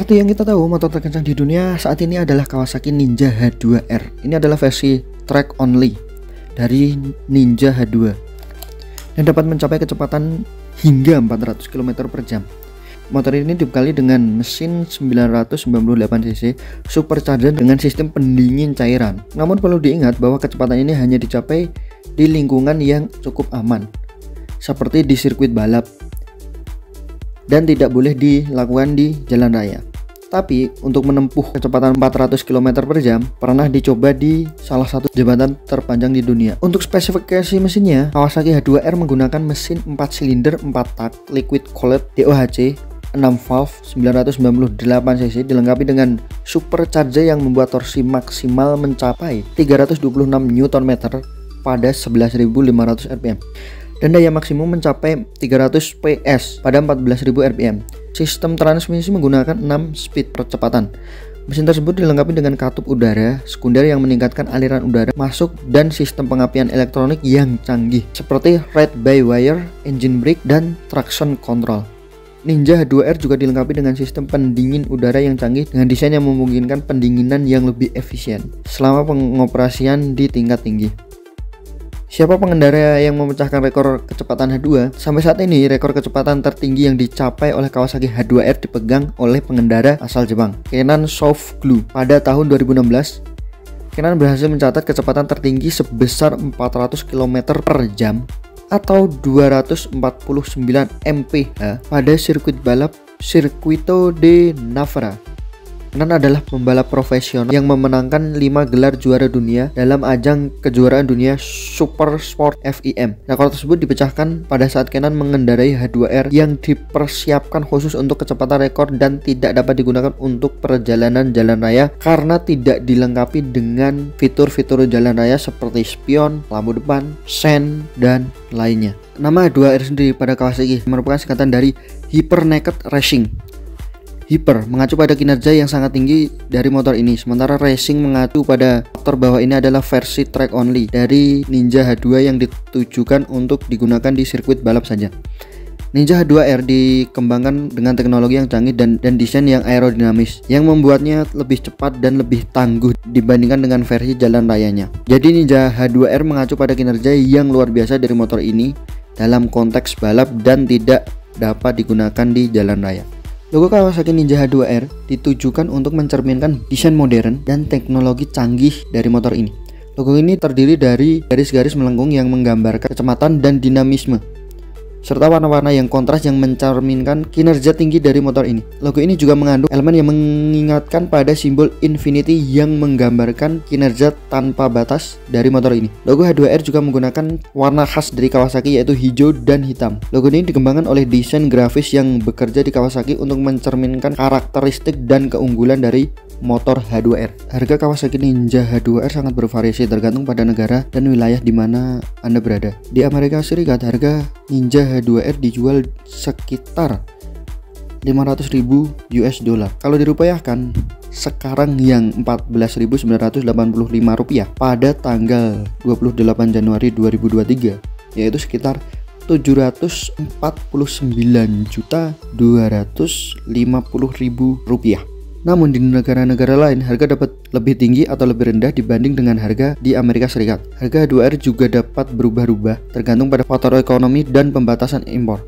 Seperti yang kita tahu, motor terkencang di dunia saat ini adalah Kawasaki Ninja H2R. Ini adalah versi track only dari Ninja H2 dan dapat mencapai kecepatan hingga 400 km per jam. Motor ini dibekali dengan mesin 998 cc supercharger dengan sistem pendingin cairan. Namun perlu diingat bahwa kecepatan ini hanya dicapai di lingkungan yang cukup aman, seperti di sirkuit balap, dan tidak boleh dilakukan di jalan raya. Tapi untuk menempuh kecepatan 400 km per jam pernah dicoba di salah satu jembatan terpanjang di dunia. Untuk spesifikasi mesinnya, Kawasaki H2R menggunakan mesin 4 silinder 4 tak liquid cooled DOHC 6 valve 998 cc dilengkapi dengan supercharger yang membuat torsi maksimal mencapai 326 Nm pada 11.500 rpm dan daya maksimum mencapai 300 PS pada 14.000 rpm. Sistem transmisi menggunakan 6 speed percepatan. Mesin tersebut dilengkapi dengan katup udara sekunder yang meningkatkan aliran udara masuk dan sistem pengapian elektronik yang canggih seperti ride-by-wire, engine brake, dan traction control. Ninja H2R juga dilengkapi dengan sistem pendingin udara yang canggih dengan desain yang memungkinkan pendinginan yang lebih efisien selama pengoperasian di tingkat tinggi. Siapa pengendara yang memecahkan rekor kecepatan H2? Sampai saat ini rekor kecepatan tertinggi yang dicapai oleh Kawasaki H2R dipegang oleh pengendara asal Jepang, Kenan Softglue. Pada tahun 2016, Kenan berhasil mencatat kecepatan tertinggi sebesar 400 km per jam atau 249 mph pada sirkuit balap Circuito de Navarra. Kenan adalah pembalap profesional yang memenangkan 5 gelar juara dunia dalam ajang kejuaraan dunia Super Sport FIM. Rekor tersebut dipecahkan pada saat Kenan mengendarai H2R yang dipersiapkan khusus untuk kecepatan rekor dan tidak dapat digunakan untuk perjalanan jalan raya karena tidak dilengkapi dengan fitur-fitur jalan raya seperti spion, lampu depan, sen, dan lainnya. Nama H2R sendiri pada Kawasaki merupakan singkatan dari Hyper Naked Racing. Hyper mengacu pada kinerja yang sangat tinggi dari motor ini, sementara Racing mengacu pada faktor bahwa ini adalah versi track only dari Ninja H2 yang ditujukan untuk digunakan di sirkuit balap saja. Ninja H2R dikembangkan dengan teknologi yang canggih dan desain yang aerodinamis yang membuatnya lebih cepat dan lebih tangguh dibandingkan dengan versi jalan rayanya. Jadi Ninja H2R mengacu pada kinerja yang luar biasa dari motor ini dalam konteks balap dan tidak dapat digunakan di jalan raya. Logo Kawasaki Ninja H2R ditujukan untuk mencerminkan desain modern dan teknologi canggih dari motor ini. Logo ini terdiri dari garis-garis melengkung yang menggambarkan kecepatan dan dinamisme, serta warna-warna yang kontras yang mencerminkan kinerja tinggi dari motor ini. Logo ini juga mengandung elemen yang mengingatkan pada simbol infinity yang menggambarkan kinerja tanpa batas dari motor ini. Logo H2R juga menggunakan warna khas dari Kawasaki yaitu hijau dan hitam. Logo ini dikembangkan oleh desain grafis yang bekerja di Kawasaki untuk mencerminkan karakteristik dan keunggulan dari motor H2R. Harga Kawasaki Ninja H2R sangat bervariasi tergantung pada negara dan wilayah di mana Anda berada. Di Amerika Serikat, harga Ninja H2R dijual sekitar 500.000 US dollar. Kalau dirupiahkan sekarang yang 14.985 rupiah pada tanggal 28 Januari 2023, yaitu sekitar 749.250.000 rupiah. Namun di negara-negara lain harga dapat lebih tinggi atau lebih rendah dibanding dengan harga di Amerika Serikat. Harga H2R juga dapat berubah-ubah tergantung pada faktor ekonomi dan pembatasan impor.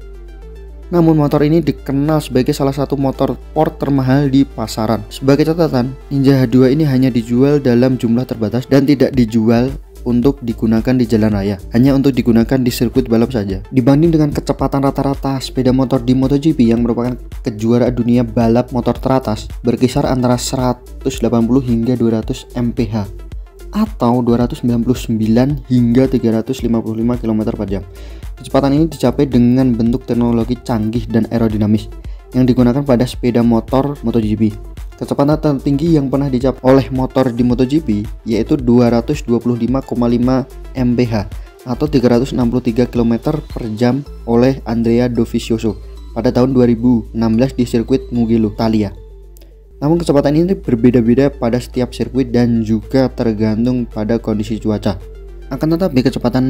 Namun motor ini dikenal sebagai salah satu motor sport termahal di pasaran. Sebagai catatan, Ninja H2 ini hanya dijual dalam jumlah terbatas dan tidak dijual untuk digunakan di jalan raya, hanya untuk digunakan di sirkuit balap saja. Dibanding dengan kecepatan rata-rata sepeda motor di MotoGP yang merupakan kejuaraan dunia balap motor teratas, berkisar antara 180 hingga 200 mph atau 299 hingga 355 km per jam. Kecepatan ini dicapai dengan bentuk teknologi canggih dan aerodinamis yang digunakan pada sepeda motor MotoGP. Kecepatan tertinggi yang pernah dicapai oleh motor di MotoGP yaitu 225,5 mph atau 363 km per jam oleh Andrea Dovizioso pada tahun 2016 di sirkuit Mugello, Italia. Namun kecepatan ini berbeda-beda pada setiap sirkuit dan juga tergantung pada kondisi cuaca. Akan tetapi kecepatan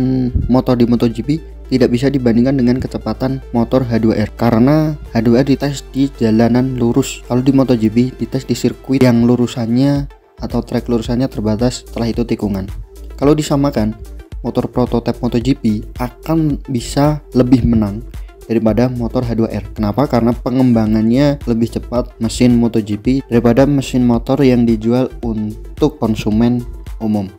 motor di MotoGP tidak bisa dibandingkan dengan kecepatan motor H2R karena H2R dites di jalanan lurus. Kalau di MotoGP dites di sirkuit yang lurusannya atau trek lurusannya terbatas, setelah itu tikungan. Kalau disamakan, motor prototipe MotoGP akan bisa lebih menang daripada motor H2R. Kenapa? Karena pengembangannya lebih cepat mesin MotoGP daripada mesin motor yang dijual untuk konsumen umum.